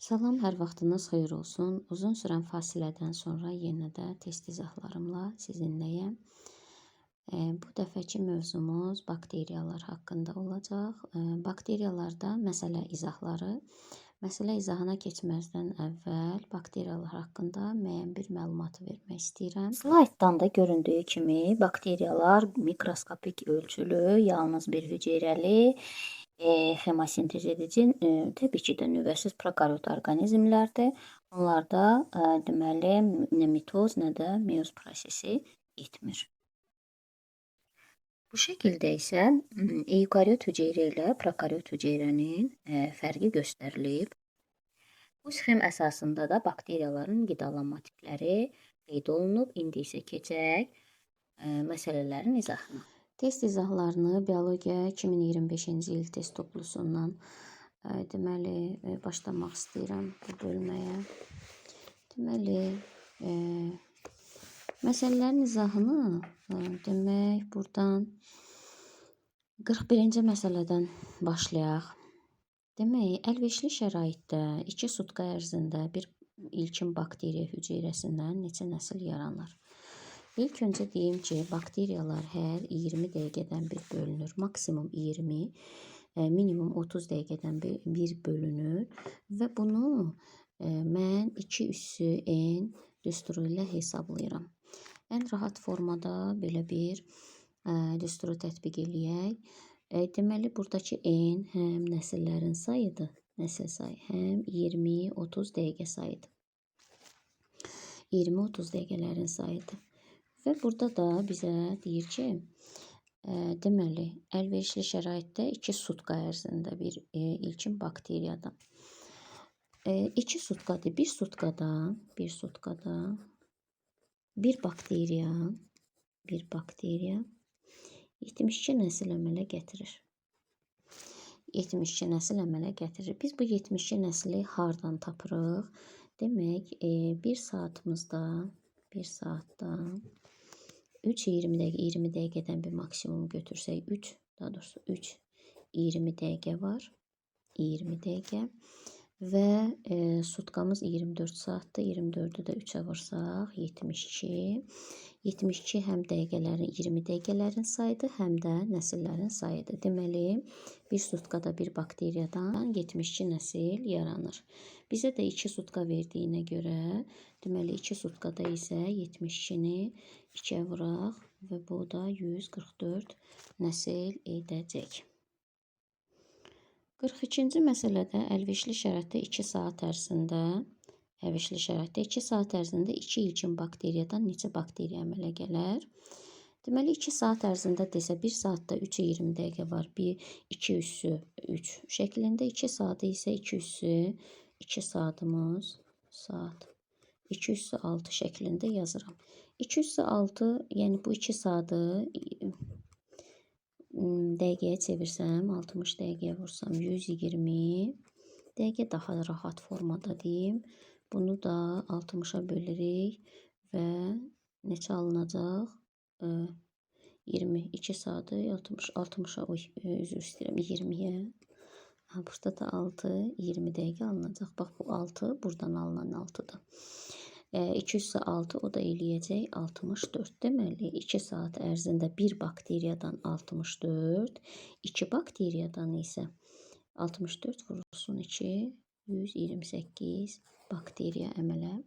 Salam, hər vaxtınız xeyir olsun. Uzun sürən fasilədən sonra yenə də test izahlarımla sizinləyəm. Bu dəfəki mövzumuz bakteriyalar haqqında olacaq. Bakteriyalarda məsələ izahına keçməzdən əvvəl bakteriyalar haqqında müəyyən bir məlumat vermək istəyirəm. Slayddan da göründüyü kimi bakteriyalar mikroskopik ölçülü, yalnız bir hüceyrəli, xemosintez edici, təbii ki də nüvəsiz prokaryot orqanizmlərdir. Onlarda deməli nə mitoz, nə də meyoz prosesi etmir. Bu şəkildə isə eukaryot hüceyrə ilə prokaryot hüceyrənin fərqi göstərilib. Bu sxem əsasında da bakteriyaların qidalanma tipləri qeyd olunub. İndi isə keçək məsələlərin izahına. Test izahlarını Biologiya 2025-ci il test toplusundan deməli başlamaq istəyirəm bu bölməyə. Deməli, məsələlərin izahını demək buradan 41-ci məsələdən başlayaq. Demək, əlverişli şəraitdə 2 sutka ərzində bir ilkin bakteriya hüceyrəsindən neçə nəsil yaranır? İlk öncə deyim ki, bakteriyalar hər 20 dəqiqədən bir bölünür. Maksimum 20, minimum 30 dəqiqədən bir bölünür və bunu mən 2 üssü n düsturu ilə hesablayıram. Ən rahat formada belə bir düsturu tətbiq eləyək. Deməli, buradakı n həm nəsillərin sayıdır, nəsil sayı, həm 20-30 dəqiqə sayıdır. 20-30 dəqiqələrin sayıdır. Və burada da bizə deyir ki, deməli, əlverişli şəraitdə 2 sutka ərzində bir ilkin bakteriyadan. 2 sutkadır. Bir sutkada bir bakteriya 72 nəsil əmələ gətirir. 72 nəsil əmələ gətirir. Biz bu 72 nəsli hardan tapırıq? Demək, bir saatda 3-20 dəqiqədən bir maksimum götürsək, 3 20 dəqiqə var. 20 dəqiqə və sutkamız 24 saatdır. 24-ü də 3-ə vursaq 72. 72 həm dəqiqələrin, 20 dəqiqələrin sayıdır, həm də nəsillərin sayıdır. Deməli, bir sutkada bir bakteriyadan 72 nəsil yaranır. Bizə də 2 sutka verdiyinə görə, deməli 2 sutkada isə 72-ni 2-yə vuraq və bu da 144 nəsil edəcək. 42-ci məsələdə əlverişli şəraitdə 2 saat ərzində 2 ilkin bakteriyadan neçə bakteriya əmələ gələr? Deməli, 2 saat ərzində desə, 1 saatda 3-ü 20 dəqiqə var. 2 üssü 3 şəklində, 2 saatı isə 2 üssü 2 saatımız saat. 2 üssü 6 şəklində yazıram. 2 üssü 6, yəni bu 2 saatı dəqiqəyə çevirsəm, 60 dəqiqəyə vursam 120 dəqiqə daha rahat formada deyim. Bunu da 60-a bölürük və neçə alınacaq? 22 saatı 60-a, üzr istəyirəm, 20-yə. Burada da 6, 20 dəqiqə alınacaq. Bax, bu 6, buradan alınan 6-dır. 2 üssü 6, o da eləyəcək 64. Deməli, 2 saat ərzində bir bakteriyadan 64, 2 bakteriyadan isə 64 vurulsun 2, 128 bakteriya əmələ.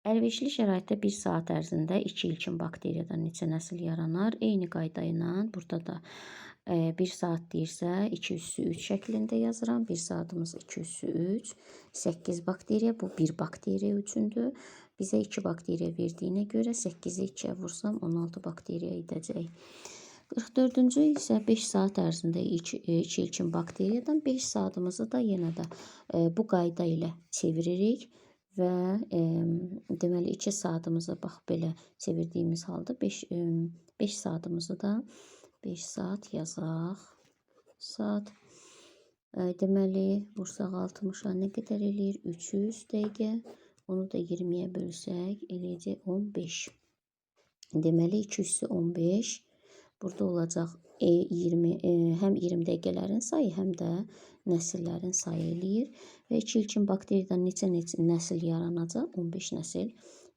Əlverişli şəraitdə 1 saat ərzində 2 ilkin bakteriyadan neçə nəsil yaranar? Eyni qayda ilə burada da 1 saat deyirsə 2 üssü 3 şəklində yazıram. 1 saatımız 2 üssü 3. 8 bakteriya, bu 1 bakteriya üçündür. Bizə 2 bakteriya verdiyinə görə 8-i 2-yə vursam 16 bakteriya edəcək. 44-cü isə 5 saat ərzində 2 ilkin bakteriyadan 5 saatımızı da yenə də bu qayda ilə çeviririk. Və deməli 2 saatımızı bax belə çevirdiyimiz halda 5 saatımızı da 5 saat yazaq. Saat deməli vursaq 60-a nə qədər eləyir? 300 dəqiqə. Onu da 20-yə bölsək eləyəcək 15. Deməli 2 üssü 15 Burada olacaq 20 həm 20 dəqiqələrin sayı, həm də nəsillərin sayı eləyir. Və 2 ilkin bakteriyadan neçə nəsil yaranacaq? 15 nəsil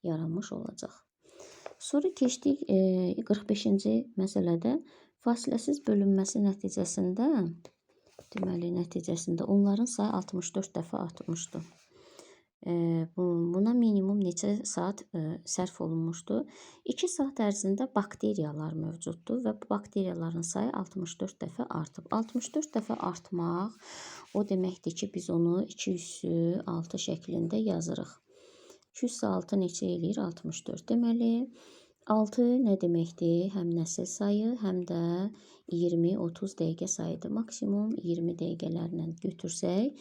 yaranmış olacaq. Sonra keçdik 45-ci məsələdə fasiləsiz bölünməsi nəticəsində, deməli nəticəsində onların sayı 64 dəfə artmışdır. Buna minimum neçə saat sərf olunmuşdur? 2 saat ərzində bakteriyalar mövcuddur və bu bakteriyaların sayı 64 dəfə artıb. 64 dəfə artmaq o deməkdir ki, biz onu 2 üssü 6 şəklində yazırıq. 2 üssü 6 neçə eləyir? 64. Deməli, 6 nə deməkdir? Həm nəsil sayı, həm də 20-30 dəqiqə sayıdır. Maksimum 20 dəqiqələrlə götürsək,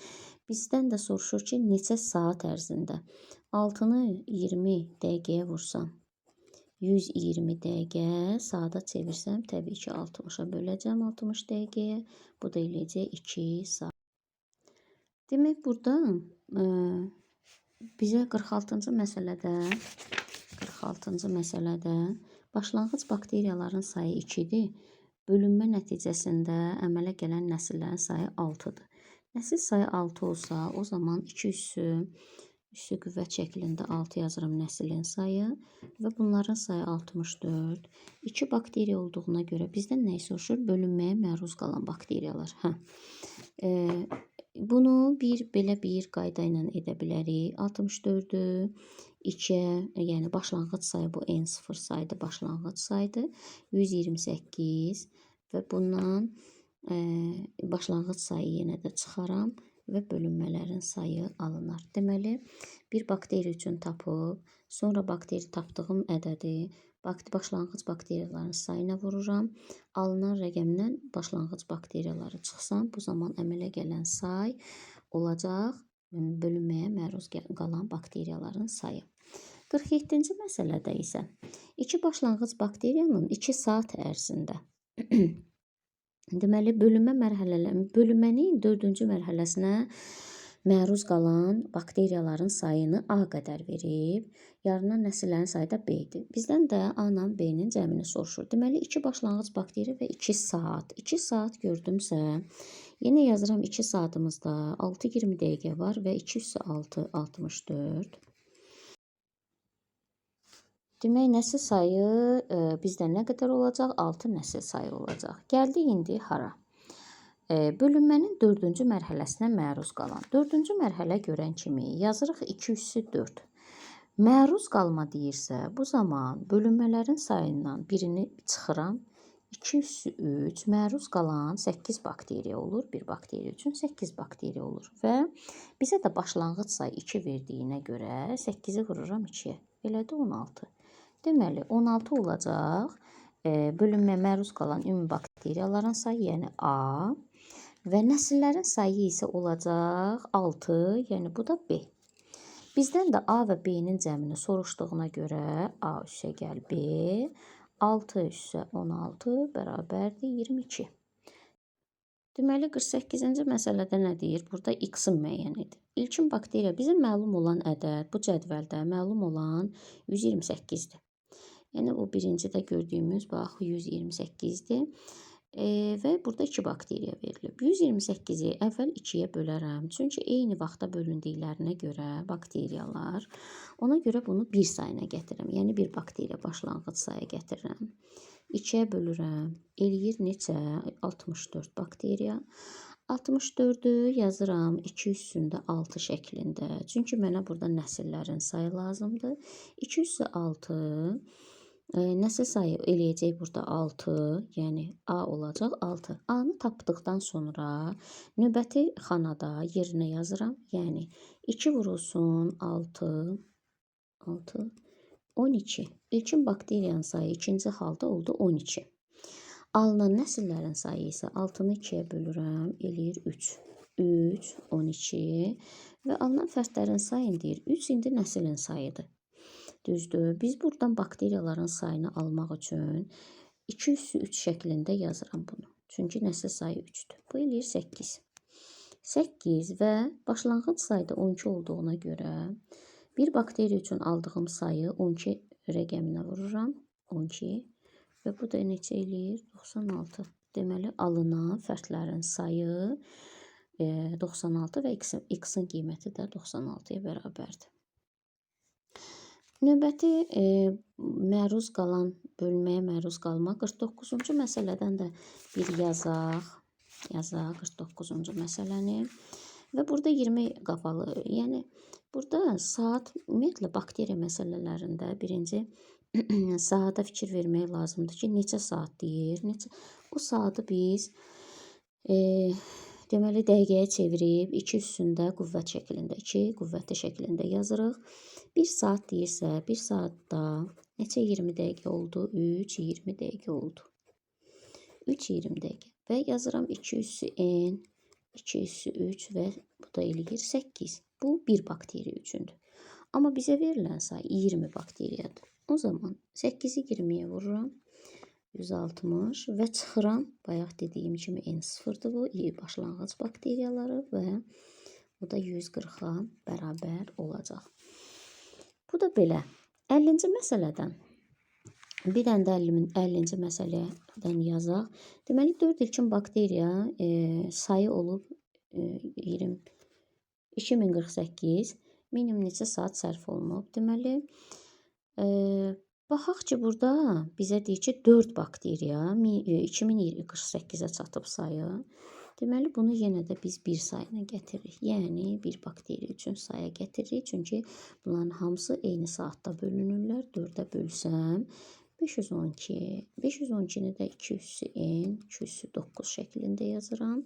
bizdən də soruşur ki, neçə saat ərzində? 6-nı 20 dəqiqəyə vursam, 120 dəqiqə, saata çevirsəm, təbii ki, 60-a böləcəm 60 dəqiqəyə. Bu da eləyəcək 2 saat. Demək, burada bizə 46-cı məsələdə başlanğıc bakteriyaların sayı 2-dir. Bölünmə nəticəsində əmələ gələn nəsillərin sayı 6-dır. Nəsil sayı 6 olsa, o zaman 2 üssü qüvvət şəklində 6 yazıram nəslin sayı və bunların sayı 64. 2 bakteriya olduğuna görə bizdən nəyi soruşur? Bölünməyə məruz qalan bakteriyalar. Bunu belə bir qayda ilə edə bilərik. 64-ü 2-yə, yəni başlanğıc sayı, bu N0 sayıdır, başlanğıc sayıdır. 128 və bundan başlanğıc sayı yenə də çıxaram və bölünmələrin sayı alınar. Deməli, bir bakteriya üçün tapıb, sonra bakteriya tapdığım ədədi başlanğıc bakteriyaların sayına vururam. Alınan rəqəmdən başlanğıc bakteriyaları çıxsam, bu zaman əmələ gələn say olacaq bölünməyə məruz qalan bakteriyaların sayı. 47-ci məsələdə isə 2 başlanğıc bakteriyanın 2 saat ərzində deməli, bölünmənin 4-cü mərhələsinə məruz qalan bakteriyaların sayını A qədər verib, yaranan nəsillərin sayı da B-dir. Bizdən də A-la B-nin cəmini soruşur. Deməli, 2 başlanğıc bakteriya və 2 saat. 2 saat gördümsə, yenə yazıram 2 saatımızda 6-20 dəqiqə var və 2 üssü 6, 64. Demək, nəsil sayı bizdən nə qədər olacaq? 6 nəsil sayı olacaq. Gəldik indi hara? Bölünmənin 4-cü mərhələsinə məruz qalan. 4-cü mərhələ görən kimi yazırıq 2 üssü 4. Məruz qalma deyirsə, bu zaman bölünmələrin sayından birini çıxıram. 2 üssü 3, məruz qalan 8 bakteriya olur. Bir bakteriya üçün 8 bakteriya olur. Və bizə də başlanğıc sayı 2 verdiyinə görə 8-i vururam 2-yə. Belədir 16. Deməli, 16 olacaq bölünməyə məruz qalan ümumi bakteriyaların sayı, yəni A. Və nəsillərin sayı isə olacaq 6, yəni bu da B. Bizdən də A və B-nin cəmini soruşduğuna görə A üssə gəl B, 6 üssə 16 bərabərdir 22. Deməli, 48-ci məsələdə nə deyir? Burada X-ın müəyyən edir. İlkin bakteriya bizə məlum olan ədəd, bu cədvəldə məlum olan 128-dir. Yəni, o birincidə gördüyümüz, bax, 128-dir. Və burada 2 bakteriya verilib. 128-i əvvəl 2-yə bölərəm. Çünki eyni vaxtda bölündüklərinə görə bakteriyalar, ona görə bunu 1 sayına gətirirəm. Yəni, bir bakteriya başlanğıc sayı gətirirəm. 2-yə bölürəm. Eləyir neçə? 64 bakteriya. 64-ü yazıram 2 üssündə 6 şəklində. Çünki mənə burada nəsillərin sayı lazımdır. 2 üssü 6. Nəsil sayı eləyəcək burada 6, yəni A olacaq 6. A-nı tapdıqdan sonra növbəti xanada yerinə yazıram. Yəni 2 vurulsun 6, 12. İlkin bakteriyanın sayı ikinci halda oldu 12. Alınan nəsillərin sayı isə 6-nı 2-yə bölürəm, eləyir 3. 3, 12 və alınan fərdlərin sayını deyir. 3 indi nəslin sayıdır. Düzdür. Biz buradan bakteriyaların sayını almaq üçün 2 üssü 3 şəklində yazıram bunu. Çünki nəsil sayı 3-dür. Bu eləyir 8. 8 və başlanğıc sayda 12 olduğuna görə bir bakteriya üçün aldığım sayı 12 rəqəminə vururam. 12. və bu da neçə eləyir? 96. Deməli, alınan fərdlərin sayı 96 və x-in qiyməti də 96-ya bərabərdir. Növbəti məruz qalan, bölməyə məruz qalma 49-cu məsələdən də bir yazaq 49-cu məsələni və burada 20 qapalı, yəni burada saat, ümumiyyətlə bakteriya məsələlərində birinci saata fikir vermək lazımdır ki, neçə saat deyir, o saatı biz deməli dəqiqəyə çevirib 2 üstündə qüvvət şəklində, 2 qüvvəti şəklində yazırıq. 1 saat deyirsə, 1 saatda neçə 20 dəqiqə oldu? 3, 20 dəqiqə oldu. 3, 20 dəqiqə. Və yazıram 2 üssü n, 2 üssü 3 və bu da eləyir 8. Bu, bir bakteriya üçündür. Amma bizə verilən say 20 bakteriyadır. O zaman 8-i 20-yə vururam. 160 və çıxıram. Bayaq dediyim kimi n0-dır bu. Başlanğıc bakteriyaları və bu da 140-a bərabər olacaq. Bu da belə. 50-ci məsələdən. Bir dənə də 50-ci məsələdən yazaq. Deməli, 4 ilkin bakteriya sayı olub 2048. Minimum neçə saat sərf olunub. Deməli, baxaq ki, burada bizə deyir ki, 4 bakteriya 2048-ə çatıb sayı. Deməli, bunu yenə də biz bir sayına gətiririk. Yəni, bir bakteriya üçün saya gətiririk. Çünki bunların hamısı eyni saatda bölünürlər. 4-ə bölsəm 512. 512-ni də 2 üssü n, 2 üssü 9 şəklində yazıram.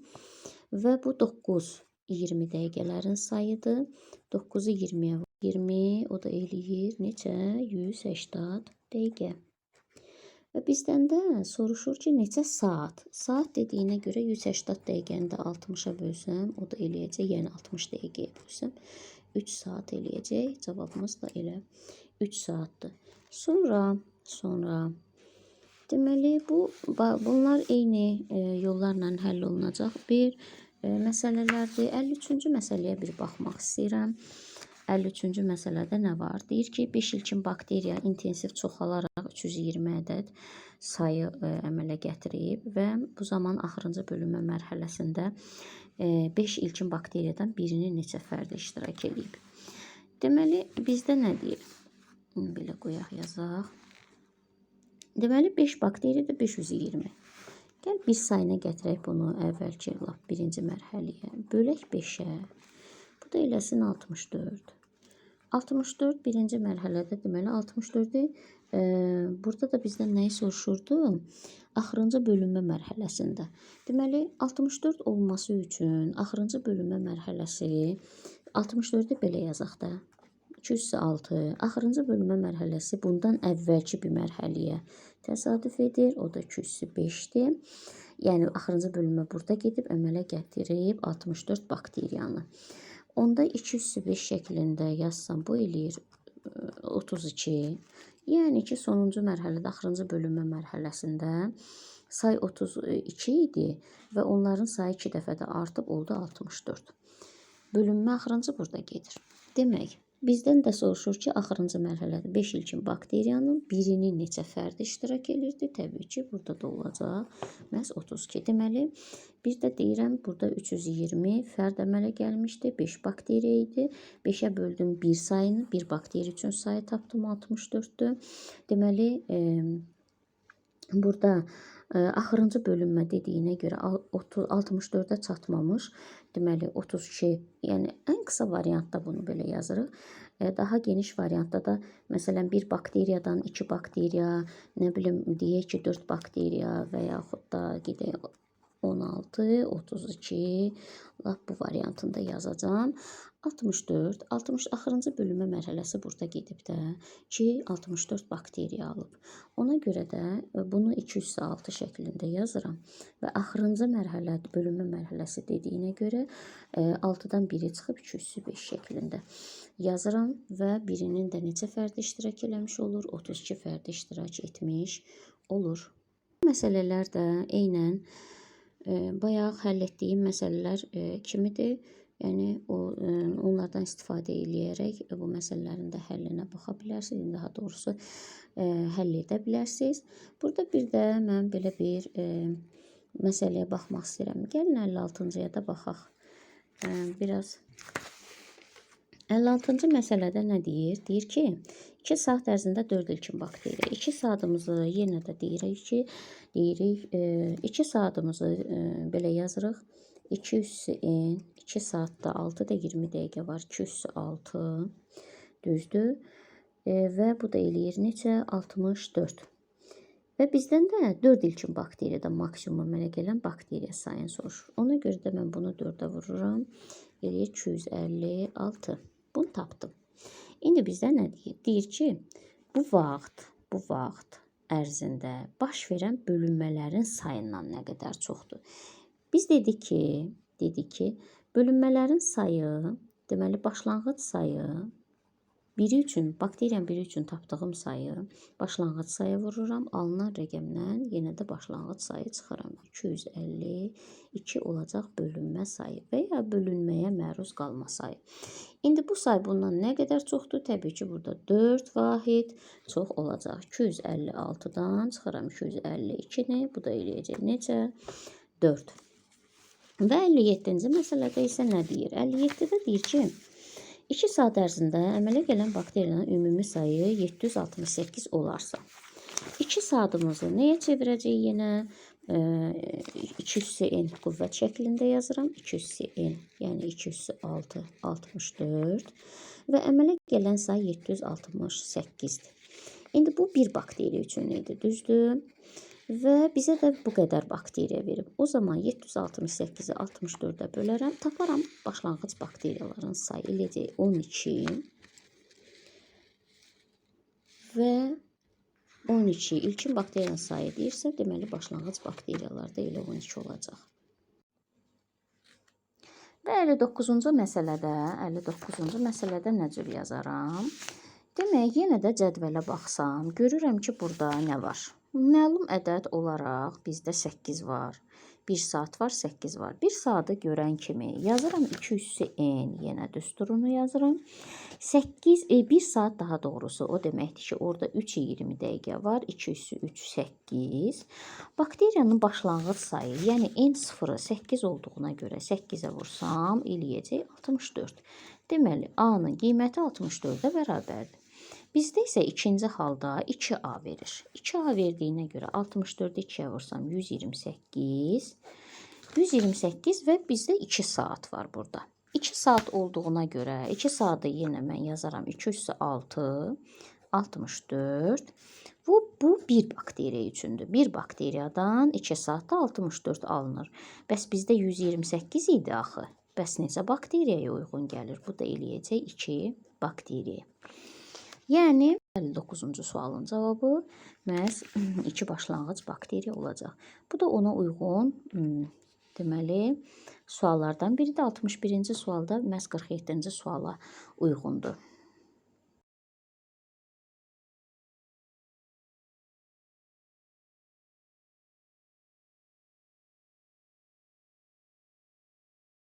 Və bu 9 20 dəqiqələrin sayıdır. 9-u 20-yə 20, o da eləyir neçə? 180 dəqiqə. Və bizdən də soruşur ki, neçə saat? Saat dediyinə görə 180 dəqiqəni də 60-a bölsəm, o da eləyəcək, yəni 60 dəqiqəyə bölsəm 3 saat eləyəcək. Cavabımız da elə 3 saatdır. Sonra deməli, bunlar eyni yollarla həll olunacaq bir məsələlərdir. 53-cü məsələyə bir baxmaq istəyirəm. 53-cü məsələdə nə var? Deyir ki, 5 ilkin bakteriya intensiv çoxalaraq 320 ədəd sayı əmələ gətirib və bu zaman axırıncı bölünmə mərhələsində 5 ilkin bakteriyadan birini neçə fərd iştirak edib. Deməli, bizdə nə deyir? Belə qoyaq yazaq. Deməli, 5 bakteriyadır 520. Gəl bir sayına gətirək bunu əvvəlki birinci mərhələyə. Bölək 5-ə. Bu da eləsin 64. 64 birinci mərhələdə, deməli 64-ü burada da bizdən nəyi soruşurdu? Axırıncı bölünmə mərhələsində. Deməli 64 olması üçün axırıncı bölünmə mərhələsi 64-ü belə yazaq da. 206. Axırıncı bölünmə mərhələsi bundan əvvəlki bir mərhələyə təsadüf edir. O da 205-dir. Yəni axırıncı bölünmə burada gedib əmələ gətirib 64 bakteriyanı. Onda 205 şəklində yazsam bu eləyir 32. Yəni ki, sonuncu mərhələdə, axırıncı bölünmə mərhələsində say 32 idi və onların sayı 2 dəfə də artıb oldu 64. Bölünmə axırıncı burada gedir. Demək, bizdən də soruşur ki, axırıncı mərhələdə 5 ilkin bakteriyanın birini neçə fərd iştirak edirdi? Təbii ki, burada da olacaq məhz 32. Deməli, bir də deyirəm, burada 320 fərd əmələ gəlmişdi. 5 bakteriya idi. 5-ə böldüm 1 sayını. 1 bakteriya üçün sayı tapdım 64-dür. Deməli, burada axırıncı bölünmə dediyinə görə 64-ə çatmamış. Deməli, 32, yəni ən qısa variantda bunu belə yazırıq. Daha geniş variantda da, məsələn, 1 bakteriyadan 2 bakteriya, nə bilim, deyək ki, 4 bakteriya və yaxud da gedək 16, 32, bu variantında yazacağım. 64, axırıncı bölünmə mərhələsi burada gedib də ki, 64 bakteriya alıb. Ona görə də bunu 206 şəklində yazıram və axırıncı mərhələ, bölünmə mərhələsi dediyinə görə 6-dan 1-i çıxıb 205 şəklində yazıram və birinin də neçə fərd iştirak eləmiş olur? 32 fərd iştirak etmiş olur. Bu məsələlər də eynən bayaq həll etdiyim məsələlər kimidir. Yəni onlardan istifadə eləyərək bu məsələlərin də həllinə baxa bilərsiniz. Daha doğrusu həll edə bilərsiniz. Burada bir də mən belə bir məsələyə baxmaq istəyirəm. Gəlin 56-cıya da baxaq. Biraz 56-cı məsələdə nə deyir? Deyir ki, 2 saat ərzində 4 ilkin bakteriya. 2 saatımızı yenə də deyirik ki, 2 saatımızı belə yazırıq. 2 üssü n, 2 saatda 6 da 20 dəqiqə var. 2 üssü 6, düzdür. Və bu da eləyir neçə? 64. Və bizdən də 4 ilkin bakteriyada maksimum əmələ gələn bakteriya sayını soruşur. Ona görə də mən bunu 4-ə vururam. Eləyir 256. Bunu tapdım. İndi bizdə nə deyir? Deyir ki, bu vaxt ərzində baş verən bölünmələrin sayından nə qədər çoxdur? Biz dedik ki, bölünmələrin sayı, deməli başlanğıc sayı, bakteriyanın biri üçün tapdığım sayı, başlanğıc sayı vururam, alınan rəqəmdən yenə də başlanğıc sayı çıxıram. 252 olacaq bölünmə sayı və ya bölünməyə məruz qalma sayı. İndi bu say bundan nə qədər çoxdur? Təbii ki, burada 4 vahid çox olacaq. 256-dan çıxıram 252-ni, bu da eləyəcək necə? 4. Və 57-ci məsələdə isə nə deyir? 57-də deyir ki, 2 saat ərzində əmələ gələn bakteriyanın ümumi sayı 768 olarsa, 2 saatımızı nəyə çevirəcək yenə? 2 üssü n qüvvət şəklində yazıram. 2 üssü n, yəni 2 üssü 6, 64 və əmələ gələn sayı 768-dir. İndi bu bir bakteriya üçün idi, düzdür? Və bizə də bu qədər bakteriya verib. O zaman 768-i 64-ə bölərəm, taparam başlanğıc bakteriyaların sayı eləyəcək 12 və 12 ilkin bakteriyanın sayı deyirsə, deməli başlanğıc bakteriyalarda elə 12 olacaq. Və 59-cu məsələdə nə cür yazaram? Demək, yenə də cədvələ baxsam, görürəm ki, burada nə var? Məlum ədəd olaraq bizdə 8 var. 1 saat var, 8 var. 1 saatı görən kimi yazıram 2 üssü n, yenə düsturunu yazıram. 1 saat daha doğrusu o deməkdir ki, orada 3-20 dəqiqə var. 2 üssü 3, 8. Bakteriyanın başlanğıc sayı, yəni n0-ı 8 olduğuna görə 8-ə vursam, eləyəcək 64. Deməli, A-nın qiyməti 64-ə bərabərdir. Bizdə isə ikinci halda 2A verir. 2A verdiyinə görə 64-ü 2-yə vursam 128. 128 və bizdə 2 saat var burada. 2 saat olduğuna görə 2 saatı yenə mən yazaram 2 üssü 6, 64. Bu bir bakteriya üçündür. Bir bakteriyadan 2 saatda 64 alınır. Bəs bizdə 128 idi axı. Bəs necə bakteriyaya uyğun gəlir? Bu da eləyəcək 2 bakteriya. Yəni 59-cu sualın cavabı məhz 2 başlanğıc bakteriya olacaq. Bu da ona uyğun, deməli, suallardan biri də 61-ci sualda məhz 47-ci suala uyğundur.